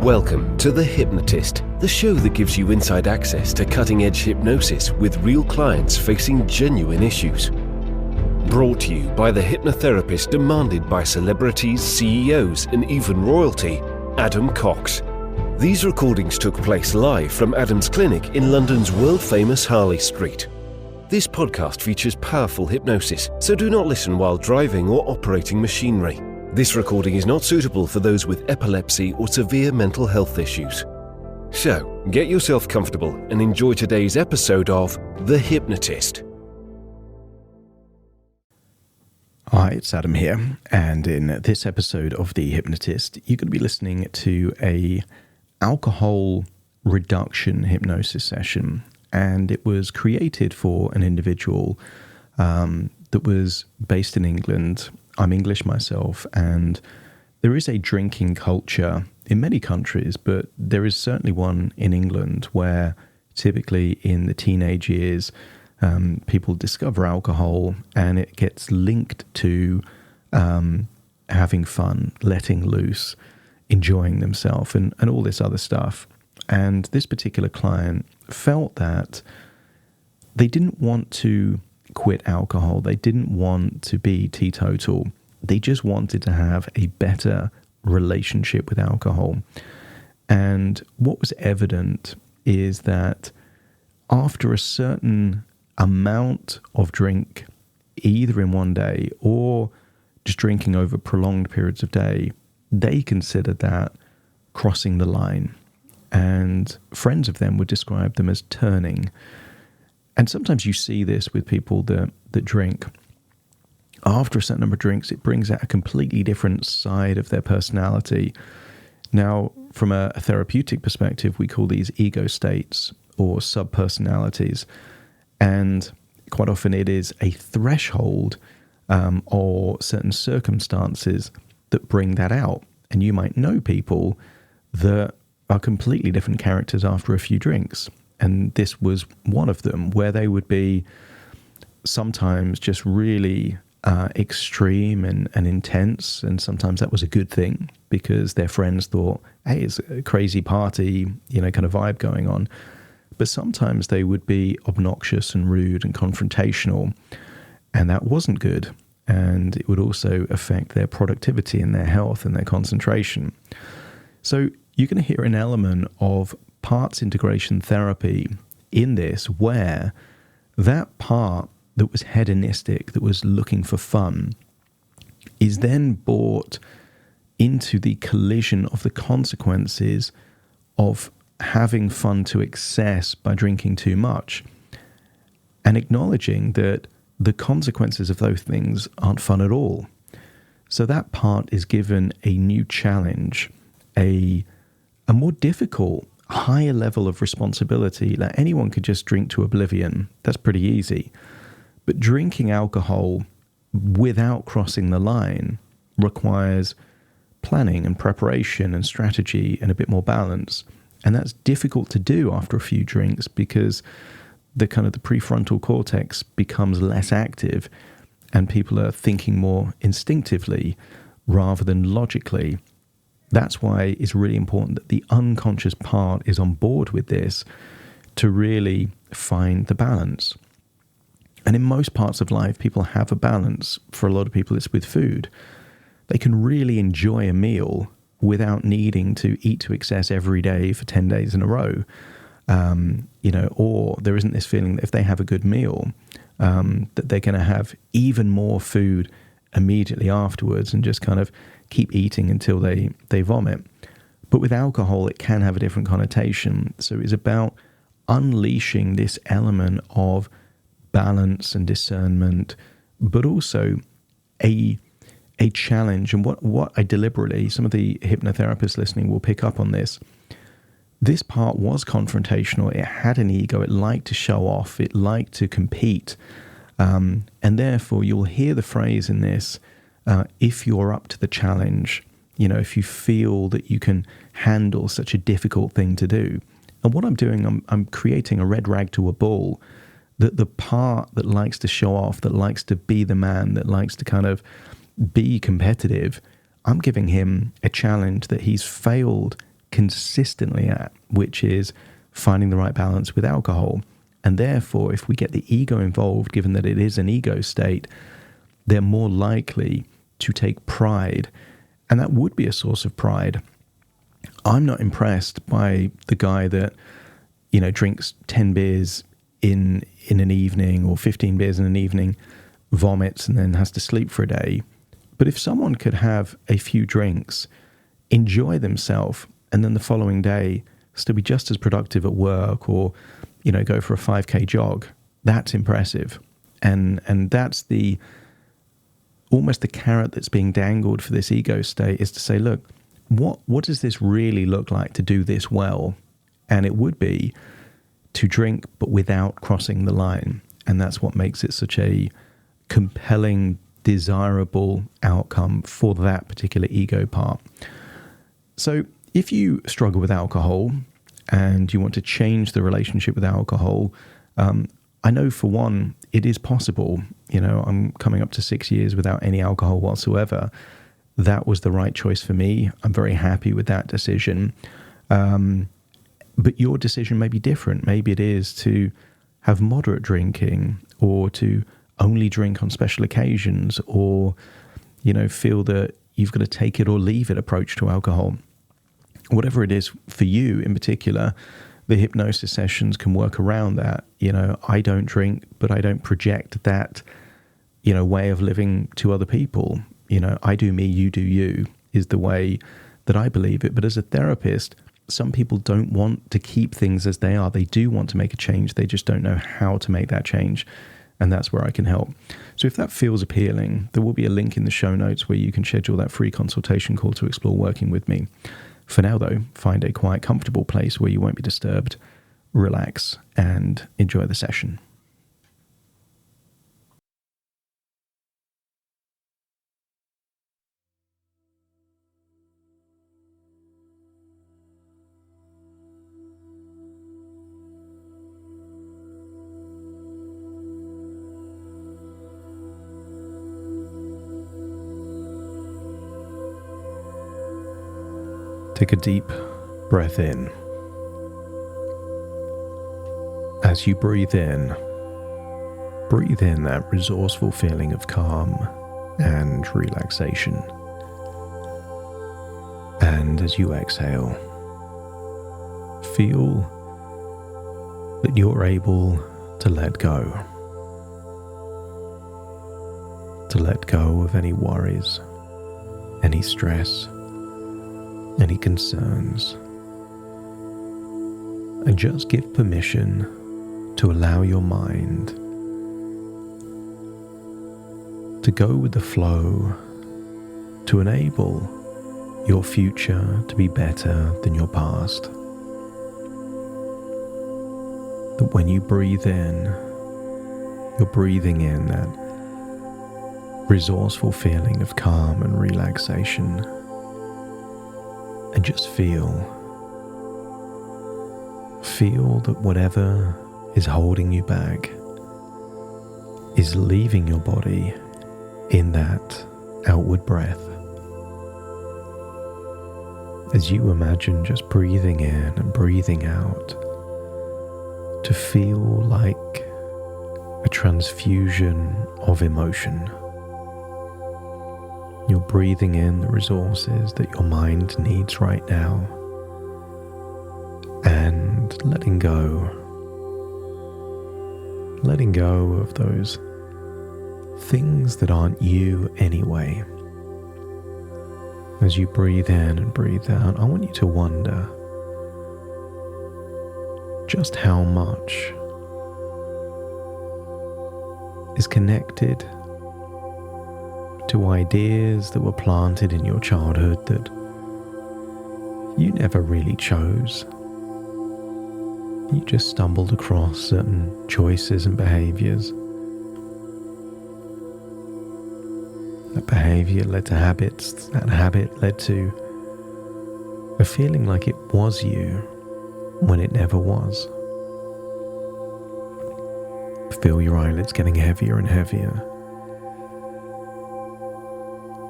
Welcome to The Hypnotist, the show that gives you inside access to cutting-edge hypnosis with real clients facing genuine issues. Brought to you by the hypnotherapist demanded by celebrities, CEOs, and even royalty, Adam Cox. These recordings took place live from Adam's clinic in London's world-famous Harley Street. This podcast features powerful hypnosis, so do not listen while driving or operating machinery. This recording is not suitable for those with epilepsy or severe mental health issues. So, get yourself comfortable and enjoy today's episode of The Hypnotist. Hi, it's Adam here, and in this episode of The Hypnotist, you're going to be listening to a alcohol reduction hypnosis session, and it was created for an individual that was based in England. I'm English myself, and there is a drinking culture in many countries, but there is certainly one in England where typically in the teenage years, people discover alcohol and it gets linked to having fun, letting loose, enjoying themselves, and all this other stuff. And this particular client felt that they didn't want to quit alcohol. They didn't want to be teetotal. They just wanted to have a better relationship with alcohol. And what was evident is that after a certain amount of drink, either in one day or just drinking over prolonged periods of day, they considered that crossing the line. And friends of them would describe them as turning. And sometimes you see this with people that drink. After a certain number of drinks, it brings out a completely different side of their personality. Now, from a therapeutic perspective, we call these ego states or subpersonalities. And quite often it is a threshold or certain circumstances that bring that out. And you might know people that are completely different characters after a few drinks. And this was one of them, where they would be sometimes just really extreme and intense. And sometimes that was a good thing because their friends thought, hey, it's a crazy party, kind of vibe going on. But sometimes they would be obnoxious and rude and confrontational. And that wasn't good. And it would also affect their productivity and their health and their concentration. So you're going to hear an element of parts integration therapy in this, where that part that was hedonistic, that was looking for fun, is then brought into the collision of the consequences of having fun to excess by drinking too much, and acknowledging that the consequences of those things aren't fun at all. So that part is given a new challenge, a more difficult, higher level of responsibility. Like, anyone could just drink to oblivion. That's pretty easy. But drinking alcohol without crossing the line requires planning and preparation and strategy and a bit more balance. And that's difficult to do after a few drinks because the prefrontal cortex becomes less active and people are thinking more instinctively rather than logically. That's why it's really important that the unconscious part is on board with this to really find the balance. And in most parts of life, people have a balance. For a lot of people, it's with food. They can really enjoy a meal without needing to eat to excess every day for 10 days in a row. Or there isn't this feeling that if they have a good meal, that they're going to have even more food immediately afterwards and just kind of keep eating until they vomit. But with alcohol, it can have a different connotation. So it's about unleashing this element of balance and discernment, but also a challenge. And what I deliberately, some of the hypnotherapists listening will pick up on this. This part was confrontational. It had an ego. It liked to show off. It liked to compete. And therefore, you'll hear the phrase in this, if you're up to the challenge, if you feel that you can handle such a difficult thing to do. And what I'm doing, I'm creating a red rag to a bull, that the part that likes to show off, that likes to be the man, that likes to kind of be competitive, I'm giving him a challenge that he's failed consistently at, which is finding the right balance with alcohol. And therefore, if we get the ego involved, given that it is an ego state, they're more likely to take pride. And that would be a source of pride. I'm not impressed by the guy that, drinks 10 beers in an evening or 15 beers in an evening, vomits, and then has to sleep for a day. But if someone could have a few drinks, enjoy themselves, and then the following day still be just as productive at work or, go for a 5K jog, that's impressive. And that's almost the carrot that's being dangled for this ego state, is to say, look, what does this really look like to do this well? And it would be to drink, but without crossing the line. And that's what makes it such a compelling, desirable outcome for that particular ego part. So if you struggle with alcohol and you want to change the relationship with alcohol, I know for one, it is possible. I'm coming up to 6 years without any alcohol whatsoever. That was the right choice for me. I'm very happy with that decision. But your decision may be different. Maybe it is to have moderate drinking, or to only drink on special occasions, or, feel that you've got to take it or leave it approach to alcohol. Whatever it is for you in particular, the hypnosis sessions can work around that. I don't drink, but I don't project that, way of living to other people. I do me, you do you, is the way that I believe it. But as a therapist, some people don't want to keep things as they are. They do want to make a change. They just don't know how to make that change. And that's where I can help. So if that feels appealing, there will be a link in the show notes where you can schedule that free consultation call to explore working with me. For now, though, find a quiet, comfortable place where you won't be disturbed, relax, and enjoy the session. Take a deep breath in. As you breathe in that resourceful feeling of calm and relaxation. And as you exhale, feel that you're able to let go. To let go of any worries, any stress, any concerns, and just give permission to allow your mind to go with the flow, to enable your future to be better than your past. That when you breathe in, you're breathing in that resourceful feeling of calm and relaxation. And just feel that whatever is holding you back is leaving your body in that outward breath. As you imagine just breathing in and breathing out to feel like a transfusion of emotion. You're breathing in the resources that your mind needs right now, and letting go of those things that aren't you anyway. As you breathe in and breathe out, I want you to wonder just how much is connected to ideas that were planted in your childhood that you never really chose. You just stumbled across certain choices and behaviors. That behavior led to habits. That habit led to a feeling like it was you when it never was. Feel your eyelids getting heavier and heavier.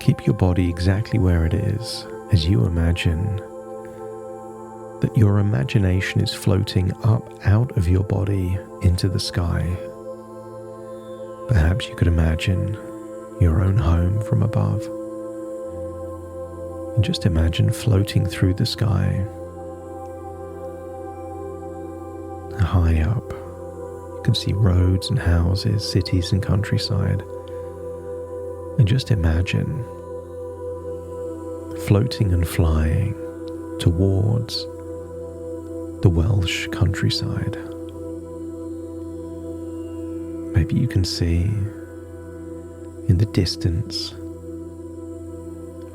Keep your body exactly where it is as you imagine that your imagination is floating up out of your body into the sky. Perhaps you could imagine your own home from above. And just imagine floating through the sky. High up, you can see roads and houses, cities and countryside. And just imagine floating and flying towards the Welsh countryside. Maybe you can see in the distance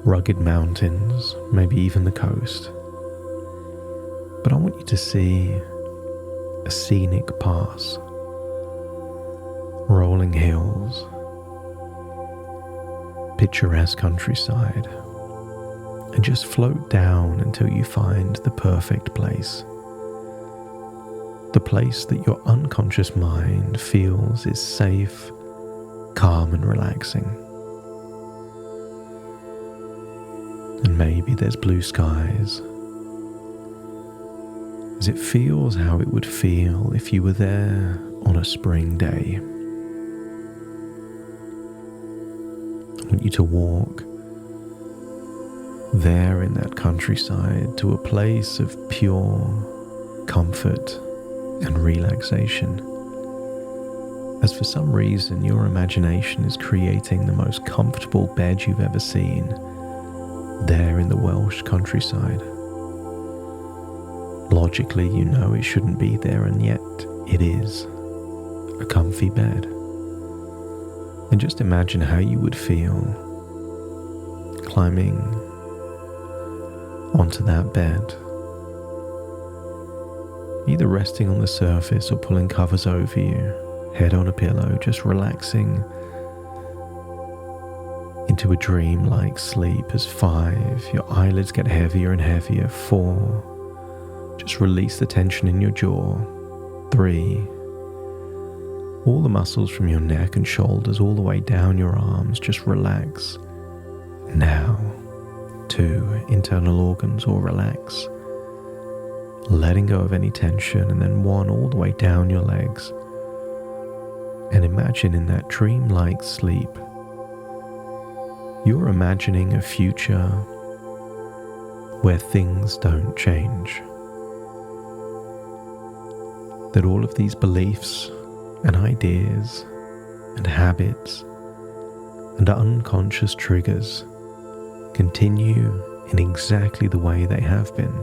rugged mountains, maybe even the coast. But I want you to see a scenic pass, rolling hills, picturesque countryside, and just float down until you find the perfect place. The place that your unconscious mind feels is safe, calm and relaxing. And maybe there's blue skies, as it feels how it would feel if you were there on a spring day. I want you to walk there in that countryside to a place of pure comfort and relaxation, as for some reason your imagination is creating the most comfortable bed you've ever seen there in the Welsh countryside. Logically, you know it shouldn't be there, and yet it is a comfy bed. And just imagine how you would feel climbing onto that bed, either resting on the surface or pulling covers over you, head on a pillow, just relaxing into a dream-like sleep. As 5, your eyelids get heavier and heavier. 4, just release the tension in your jaw. 3, all the muscles from your neck and shoulders all the way down your arms, just relax. Now, 2, internal organs all relax, letting go of any tension. And then 1, all the way down your legs. And imagine in that dream-like sleep, you're imagining a future where things don't change. That all of these beliefs and ideas and habits and unconscious triggers continue in exactly the way they have been.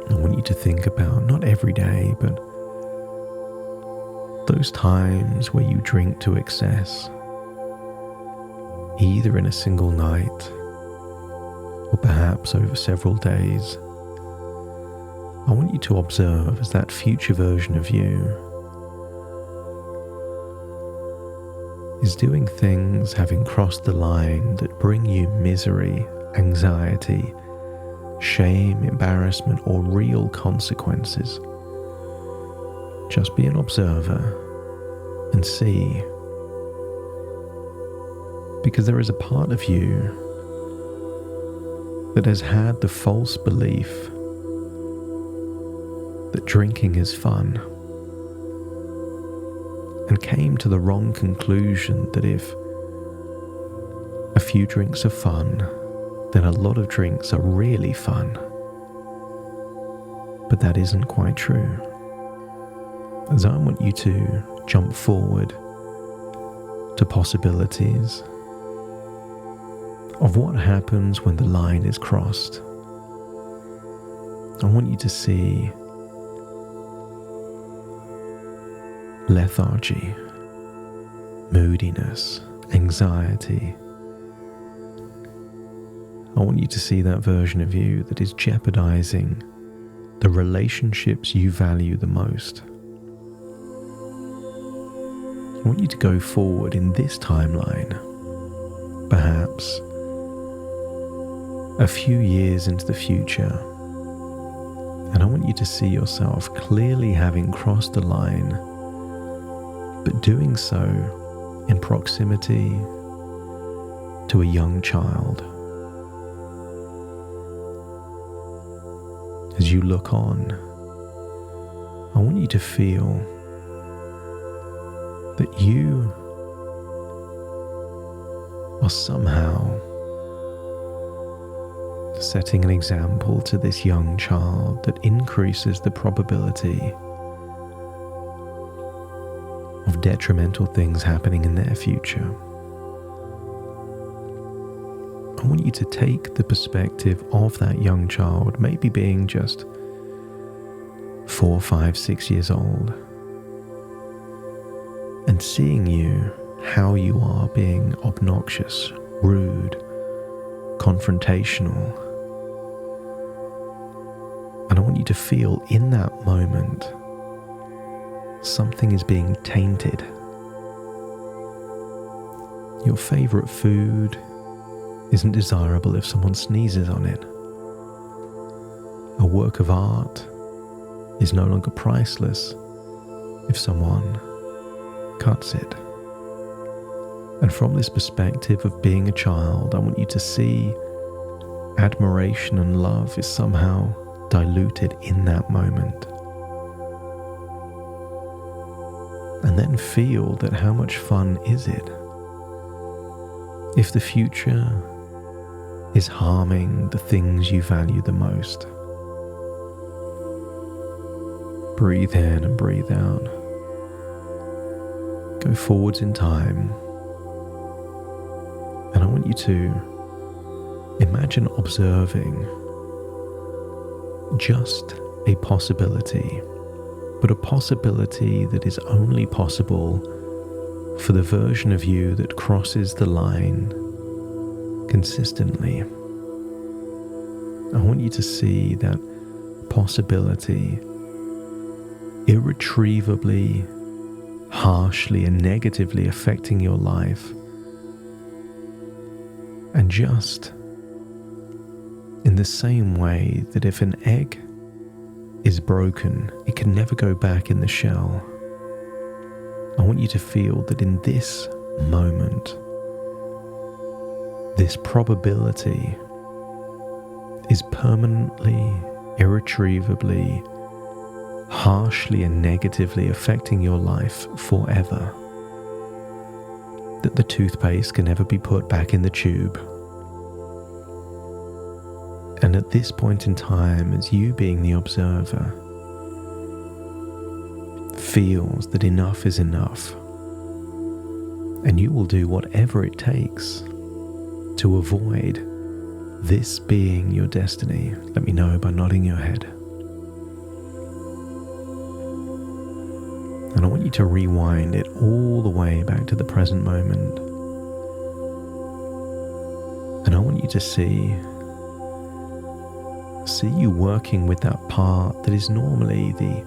I want you to think about, not every day, but those times where you drink to excess, either in a single night or perhaps over several days. I want you to observe as that future version of you is doing things having crossed the line that bring you misery, anxiety, shame, embarrassment, or real consequences. Just be an observer and see, because there is a part of you that has had the false belief that drinking is fun, and came to the wrong conclusion that if a few drinks are fun, then a lot of drinks are really fun. But that isn't quite true. As I want you to jump forward to possibilities of what happens when the line is crossed. I want you to see lethargy, moodiness, anxiety. I want you to see that version of you that is jeopardizing the relationships you value the most. I want you to go forward in this timeline, perhaps a few years into the future, and I want you to see yourself clearly having crossed the line, but doing so in proximity to a young child. as you look on, I want you to feel that you are somehow setting an example to this young child that increases the probability of detrimental things happening in their future. I want you to take the perspective of that young child, maybe being just 4, 5, 6 years old, and seeing you how you are being obnoxious, rude, confrontational. And I want you to feel in that moment something is being tainted. Your favorite food isn't desirable if someone sneezes on it. A work of art is no longer priceless if someone cuts it. And from this perspective of being a child, I want you to see admiration and love is somehow diluted in that moment. And then feel that how much fun is it if the future is harming the things you value the most. Breathe in and breathe out. Go forwards in time. And I want you to imagine observing just a possibility, but a possibility that is only possible for the version of you that crosses the line consistently. I want you to see that possibility irretrievably, harshly and negatively affecting your life. And just in the same way that if an egg is broken, it can never go back in the shell, I want you to feel that in this moment, this probability is permanently, irretrievably, harshly and negatively affecting your life forever. That the toothpaste can never be put back in the tube. And at this point in time, as you being the observer, feels that enough is enough, and you will do whatever it takes to avoid this being your destiny. Let me know by nodding your head. And I want you to rewind it all the way back to the present moment. And I want you to see you working with that part that is normally the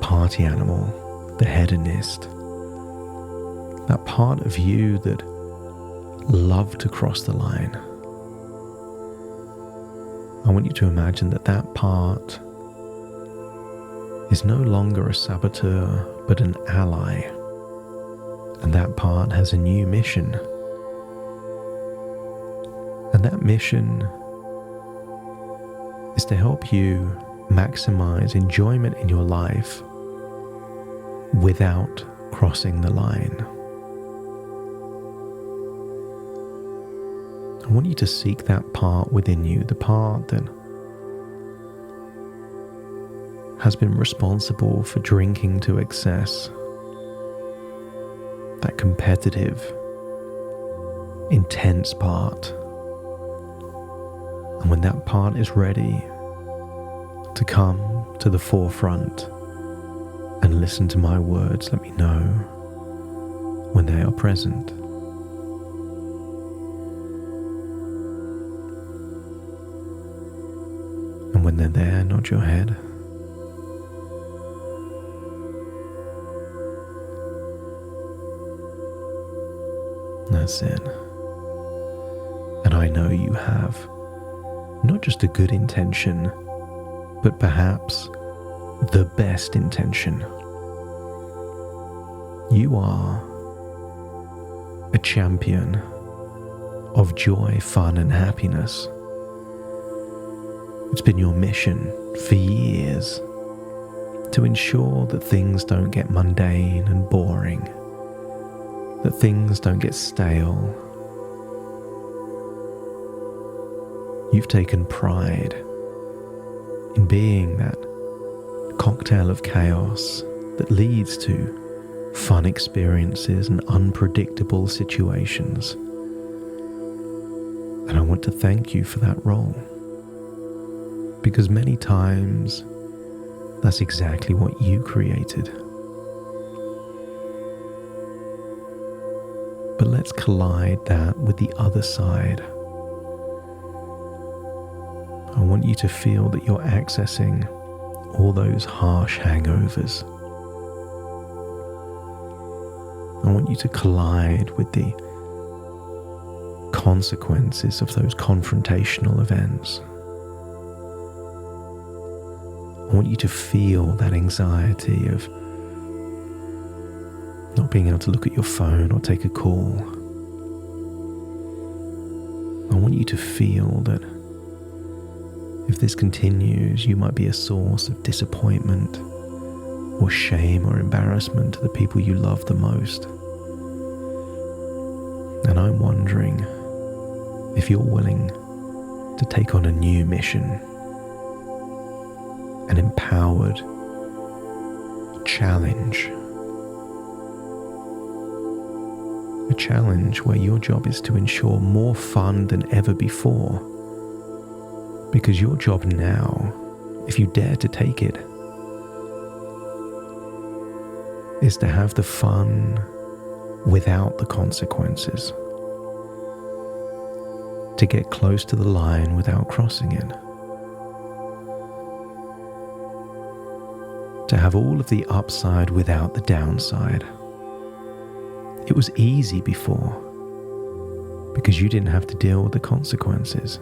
party animal, the hedonist, that part of you that loved to cross the line. I want you to imagine that that part is no longer a saboteur, but an ally. And that part has a new mission. And that mission is to help you maximize enjoyment in your life without crossing the line. I want you to seek that part within you, the part that has been responsible for drinking to excess, that competitive, intense part. And when that part is ready to come to the forefront and listen to my words, let me know when they are present. And when they're there, nod your head. That's it. And I know you have not just a good intention, but perhaps the best intention. You are a champion of joy, fun, and happiness. It's been your mission for years to ensure that things don't get mundane and boring, that things don't get stale. You've taken pride in being that cocktail of chaos that leads to fun experiences and unpredictable situations. And I want to thank you for that role, because many times that's exactly what you created. But let's collide that with the other side. I want you to feel that you're accessing all those harsh hangovers. I want you to collide with the consequences of those confrontational events. I want you to feel that anxiety of not being able to look at your phone or take a call. I want you to feel that if this continues, you might be a source of disappointment or shame or embarrassment to the people you love the most. And I'm wondering if you're willing to take on a new mission, an empowered challenge. A challenge where your job is to ensure more fun than ever before. Because your job now, if you dare to take it, is to have the fun without the consequences. To get close to the line without crossing it. To have all of the upside without the downside. It was easy before, because you didn't have to deal with the consequences.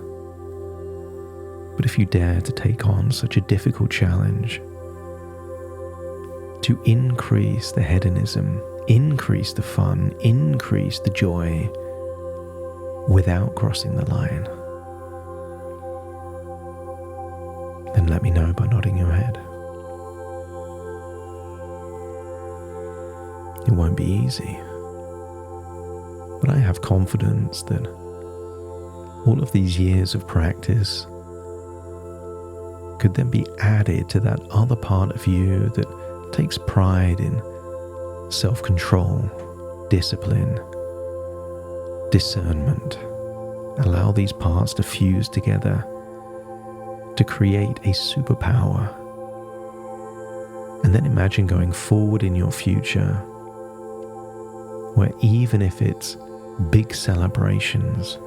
But if you dare to take on such a difficult challenge, to increase the hedonism, increase the fun, increase the joy, without crossing the line, then let me know by nodding your head. It won't be easy, but I have confidence that all of these years of practice could then be added to that other part of you that takes pride in self-control, discipline, discernment. Allow these parts to fuse together to create a superpower. And then imagine going forward in your future where even if it's big celebrations,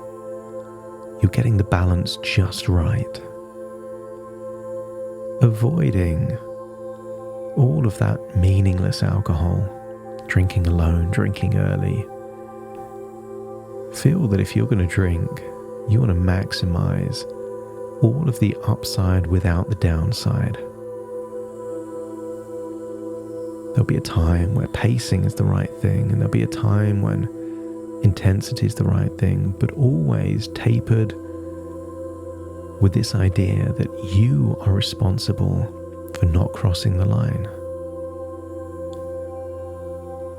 you're getting the balance just right. Avoiding all of that meaningless alcohol, drinking alone, drinking early. Feel that if you're going to drink, you want to maximize all of the upside without the downside. There'll be a time where pacing is the right thing, and there'll be a time when intensity is the right thing, but always tapered with this idea that you are responsible for not crossing the line.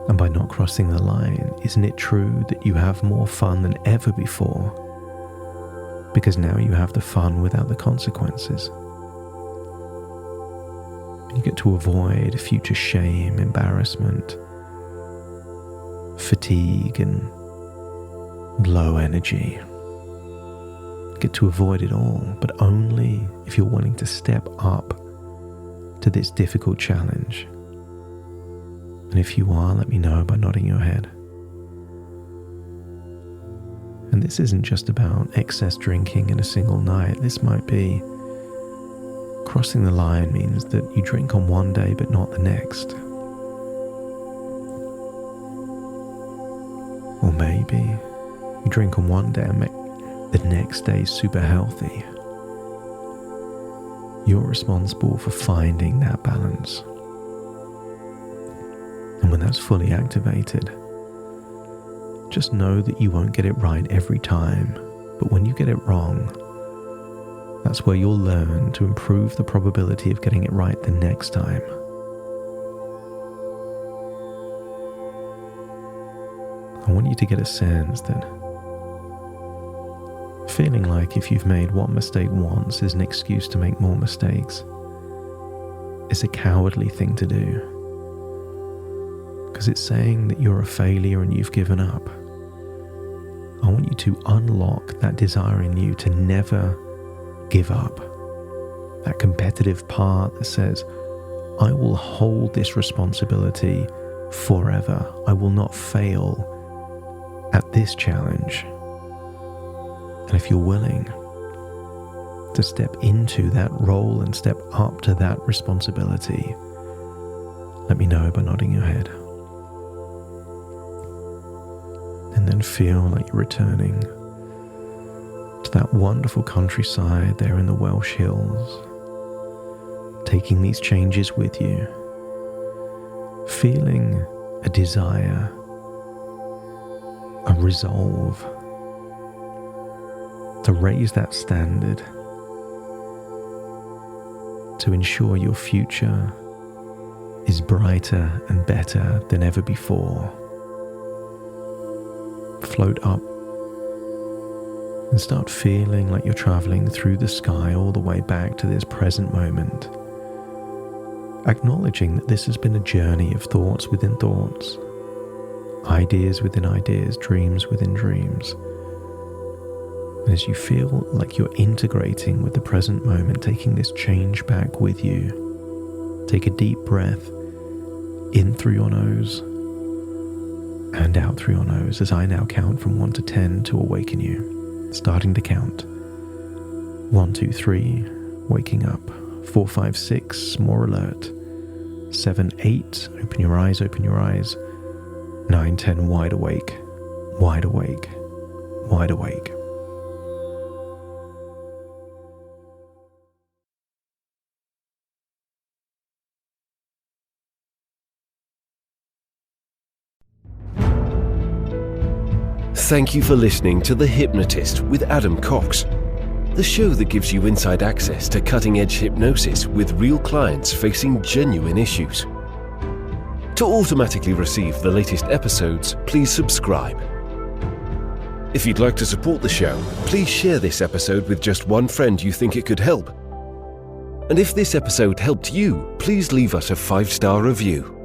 And by not crossing the line, isn't it true that you have more fun than ever before? Because now you have the fun without the consequences. You get to avoid future shame, embarrassment, fatigue, and low energy. Get to avoid it all, but only if you're wanting to step up to this difficult challenge. And if you are, let me know by nodding your head. And this isn't just about excess drinking in a single night. This might be crossing the line means that you drink on one day but not the next. Or maybe you drink on one day and make the next day super healthy. You're responsible for finding that balance. And when that's fully activated, just know that you won't get it right every time, but when you get it wrong, That's where you'll learn to improve the probability of getting it right the next time. I want you to get a sense that feeling like if you've made one mistake once is an excuse to make more mistakes is a cowardly thing to do, because it's saying that you're a failure and you've given up. I want you to unlock that desire in you to never give up. That competitive part that says, I will hold this responsibility forever. I will not fail at this challenge. And if you're willing to step into that role and step up to that responsibility, let me know by nodding your head. And then feel like you're returning to that wonderful countryside there in the Welsh hills, taking these changes with you, feeling a desire, a resolve to raise that standard, to ensure your future is brighter and better than ever before. Float up and start feeling like you're traveling through the sky all the way back to this present moment, acknowledging that this has been a journey of thoughts within thoughts, ideas within ideas, dreams within dreams. And as you feel like you're integrating with the present moment, taking this change back with you, take a deep breath in through your nose and out through your nose as I now count from 1 to 10 to awaken you. Starting to count. 1, 2, 3, waking up. 4, 5, 6, more alert. 7, 8, open your eyes, open your eyes. 9, 10, wide awake, wide awake, wide awake. Thank you for listening to The Hypnotist with Adam Cox, the show that gives you inside access to cutting-edge hypnosis with real clients facing genuine issues. To automatically receive the latest episodes, please subscribe. If you'd like to support the show, please share this episode with just one friend you think it could help. And if this episode helped you, please leave us a 5-star review.